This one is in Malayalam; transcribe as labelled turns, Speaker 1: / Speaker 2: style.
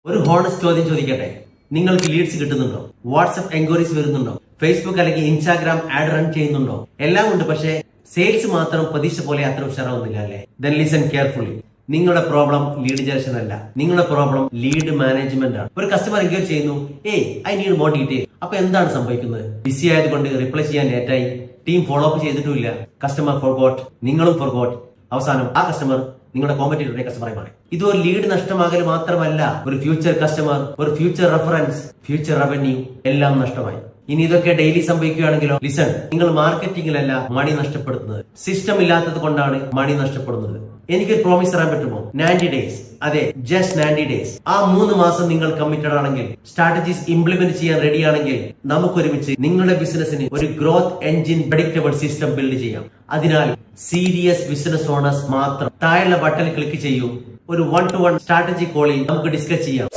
Speaker 1: ഒരു ഹോണസ്റ്റ് ചോദ്യം ചോദിക്കട്ടെ, നിങ്ങൾക്ക് ലീഡ്സ് കിട്ടുന്നുണ്ടോ? വാട്സ്ആപ്പ് എൻക്വയറീസ് വരുന്നുണ്ടോ? ഫേസ്ബുക്ക് അല്ലെങ്കിൽ ഇൻസ്റ്റാഗ്രാം ആഡ് റൺ ചെയ്യുന്നുണ്ടോ? എല്ലാം ഉണ്ട്, പക്ഷേ സെയിൽസ് മാത്രം പ്രതീക്ഷ പോലെ അത്ര ഉഷാറാവുന്നില്ല അല്ലേ? Then listen carefully. നിങ്ങളുടെ പ്രോബ്ലം ലീഡ് ജനറേഷൻ അല്ല, നിങ്ങളുടെ പ്രോബ്ലം ലീഡ് മാനേജ്മെന്റ് ആണ്. ഒരു കസ്റ്റമർ എൻക്വയറി ചെയ്യുന്നു, ഐ നീഡ് മോർ ഡീറ്റെയിൽ. അപ്പൊ എന്താണ് സംഭവിക്കുന്നത്? ബിസി ആയതുകൊണ്ട് റിപ്ലൈ ചെയ്യാൻ ലേറ്റായി, ടീം ഫോളോ അപ്പ് ചെയ്തിട്ടുമില്ല, കസ്റ്റമർ ഫോർഗോട്ട്, നിങ്ങളും ഫോർഗോട്ട്. അവസാനം ആ കസ്റ്റമർ നിങ്ങളുടെ കോമ്പറ്റീറ്ററുടെ കസ്റ്റമറായി മാറി. ഇത് ഒരു ലീഡ് നഷ്ടമാകൽ മാത്രമല്ല, ഒരു ഫ്യൂച്ചർ കസ്റ്റമർ, ഒരു ഫ്യൂച്ചർ റെഫറൻസ്, ഫ്യൂച്ചർ റവന്യൂ എല്ലാം നഷ്ടമായി. ഇനി ഇതൊക്കെ ഡെയിലി സംഭവിക്കുകയാണെങ്കിലോ? ലിസൺ, നിങ്ങൾ മാർക്കറ്റിംഗിലല്ല മണി നഷ്ടപ്പെടുന്നത്, സിസ്റ്റം ഇല്ലാത്തത് കൊണ്ടാണ് മണി നഷ്ടപ്പെടുന്നത്. എനിക്കൊരു പ്രോമിസ് തരാൻ പറ്റുമോ? 90 ഡേയ്സ്, അതെ, ജസ്റ്റ് 90 ഡേയ്സ്. ആ 3 മാസം നിങ്ങൾ കമ്മിറ്റഡ് ആണെങ്കിൽ, സ്ട്രാറ്റജീസ് ഇംപ്ലിമെന്റ് ചെയ്യാൻ റെഡി ആണെങ്കിൽ, നമുക്കൊരുമിച്ച് നിങ്ങളുടെ ബിസിനസിന് ഒരു growth engine predictable system build ചെയ്യാം. അതിനാൽ സീരിയസ് ബിസിനസ് ഓണേഴ്സ് മാത്രം താഴെയുള്ള ബട്ടൺ ക്ലിക്ക് ചെയ്യൂ. ഒരു 1-to-1 സ്ട്രാറ്റജി കോളിൽ നമുക്ക് ഡിസ്കസ് ചെയ്യാം.